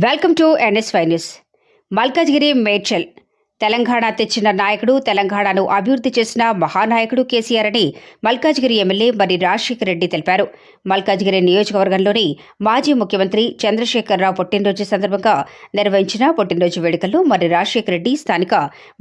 Welcome to NS5 news. Malkajgiri Medchal Telangana తెచ్చిన నాయకుడు, తెలంగాణను అభివృద్ధి చేసిన మహానాయకుడు కేసీఆర్ అని మల్కాజ్గిరి ఎమ్మెల్యే మరి రాజశేఖర్ రెడ్డి తెలిపారు. మల్కాజ్గిరి నియోజకవర్గంలోని మాజీ ముఖ్యమంత్రి చంద్రశేఖరరావు పుట్టినరోజు సందర్భంగా నిర్వహించిన పుట్టినరోజు వేడుకల్లో మరి రాజశేఖర్ రెడ్డి స్థానిక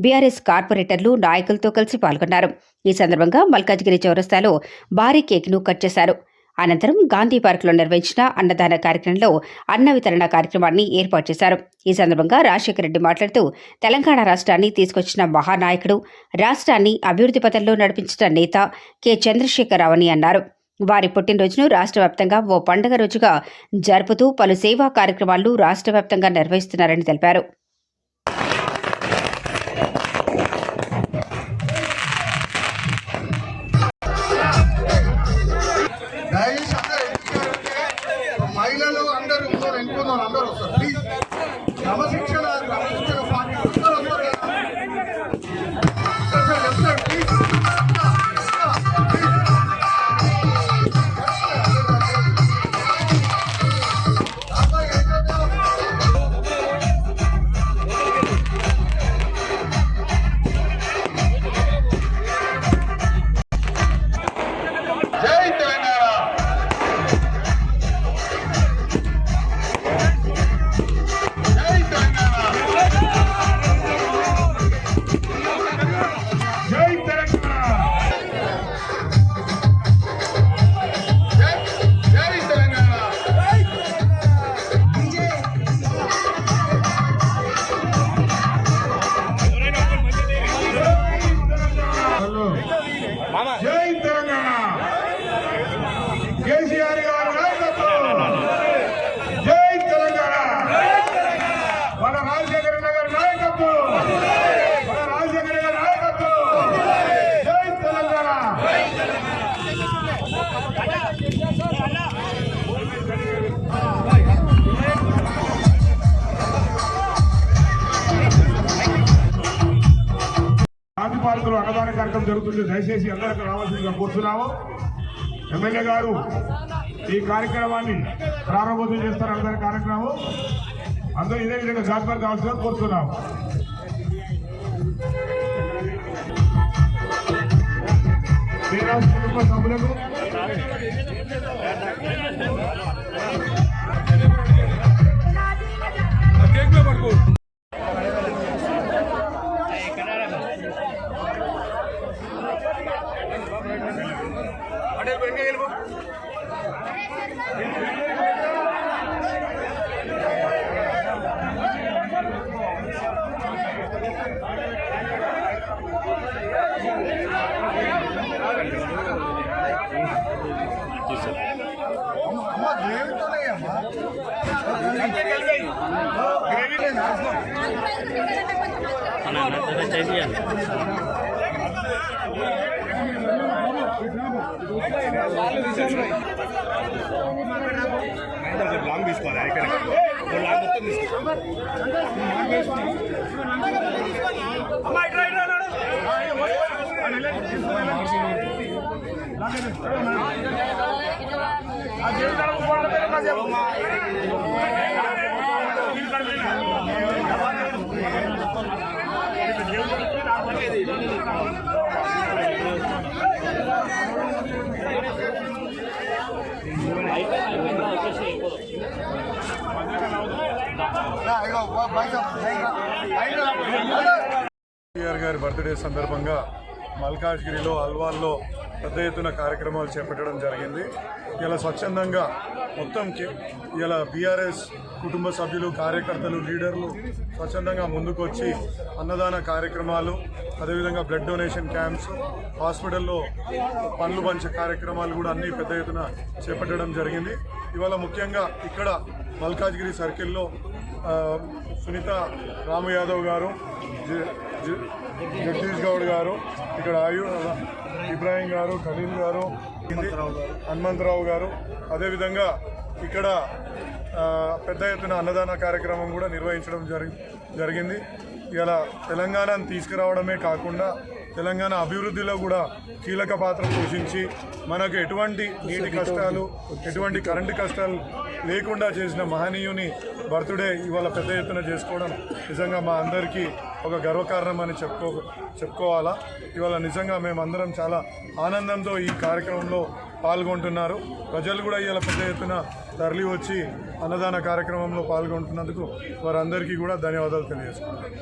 బీఆర్ఎస్ కార్పొరేటర్లు, నాయకులతో కలిసి పాల్గొన్నారు. ఈ సందర్భంగా మల్కాజ్గిరి చౌరస్తాలో భారీ కేక్ను కట్ చేశారు. అనంతరం గాంధీ పార్కులో నిర్వహించిన అన్నదాన కార్యక్రమంలో అన్న వితరణ కార్యక్రమాన్ని ఏర్పాటు చేశారు. ఈ సందర్భంగా రాజశేఖర రెడ్డి మాట్లాడుతూ తెలంగాణ రాష్ట్రాన్ని తీసుకొచ్చిన మహానాయకుడు, రాష్ట్రాన్ని అభివృద్ధి పథంలో నడిపించిన నేత కె చంద్రశేఖరరావు అని అన్నారు. వారి పుట్టినరోజును రాష్ట్ర వ్యాప్తంగా ఓ పండుగ రోజుగా జరుపుతూ పలు సేవా కార్యక్రమాలు రాష్ట్ర వ్యాప్తంగా నిర్వహిస్తున్నారని తెలిపారు. మహిళలు అందరూ ఎన్నుకున్నారు, అందరూ వస్తారు. ప్లీజ్ క్రమశిక్షణ పార్టీ వస్తారు ప్లీజ్. జై తెలంగాణ. కేసీఆర్ గారి నాయకత్వం. జై తెలంగాణ. మన రాజశేఖర గారి నాయకత్వం. మన రాజశేఖర గారి నాయకత్వం. జై తెలంగాణ. గాంధీ పార్కులో అన్నదాన కార్యక్రమం జరుగుతుంది. దయచేసి అందరికీ రావాల్సిందిగా కోరుతున్నాము. ఎమ్మెల్యే గారు ఈ కార్యక్రమాన్ని ప్రారంభోత్సవం చేస్తారు. అన్నదాన కార్యక్రమం అందరూ ఇదే విధంగా జాగ్రత్తగా కావాల్సిందిగా కోరుతున్నాము. కుటుంబ సభ్యులకు లాంగ్ తీసుకోవాలి. కేసీఆర్ గారి బర్త్డే సందర్భంగా మల్కాజ్గిరిలో అల్వాల్లో పెద్ద ఎత్తున కార్యక్రమాలు చేపట్టడం జరిగింది. ఇలా స్వచ్ఛందంగా మొత్తం ఇలా బీఆర్ఎస్ కుటుంబ సభ్యులు, కార్యకర్తలు, లీడర్లు స్వచ్ఛందంగా ముందుకొచ్చి అన్నదాన కార్యక్రమాలు, అదేవిధంగా బ్లడ్ డొనేషన్ క్యాంప్స్, హాస్పిటల్లో పండ్లు పంచే కార్యక్రమాలు కూడా అన్నీ పెద్ద ఎత్తున చేపట్టడం జరిగింది. ఇవాళ ముఖ్యంగా ఇక్కడ మల్కాజ్గిరి సర్కిల్లో సునీత రాము యాదవ్ గారు, జగదీష్ గౌడ్ గారు, ఇక్కడ ఇబ్రాహీం గారు, ఖలీల్ గారు, హనుమంతరావు గారు, అదేవిధంగా ఇక్కడ పెద్ద ఎత్తున అన్నదాన కార్యక్రమం కూడా నిర్వహించడం జరిగింది. ఇలా తెలంగాణను తీసుకురావడమే కాకుండా తెలంగాణ అభివృద్ధిలో కూడా కీలక పాత్ర పోషించి మనకు ఎటువంటి నీటి కష్టాలు, ఎటువంటి కరెంటు కష్టాలు లేకుండా చేసిన మహనీయుని బర్త్డే ఇవాళ పెద్ద ఎత్తున చేసుకోవడం నిజంగా మా అందరికీ ఒక గర్వకారణం అని చెప్పుకోవాలా. ఇవాళ నిజంగా మేమందరం చాలా ఆనందంతో ఈ కార్యక్రమంలో పాల్గొంటున్నారు. ప్రజలు కూడా ఇవాళ పెద్ద ఎత్తున తరలి వచ్చి అన్నదాన కార్యక్రమంలో పాల్గొంటున్నందుకు వారందరికీ కూడా ధన్యవాదాలు తెలియజేసుకుంటున్నాను.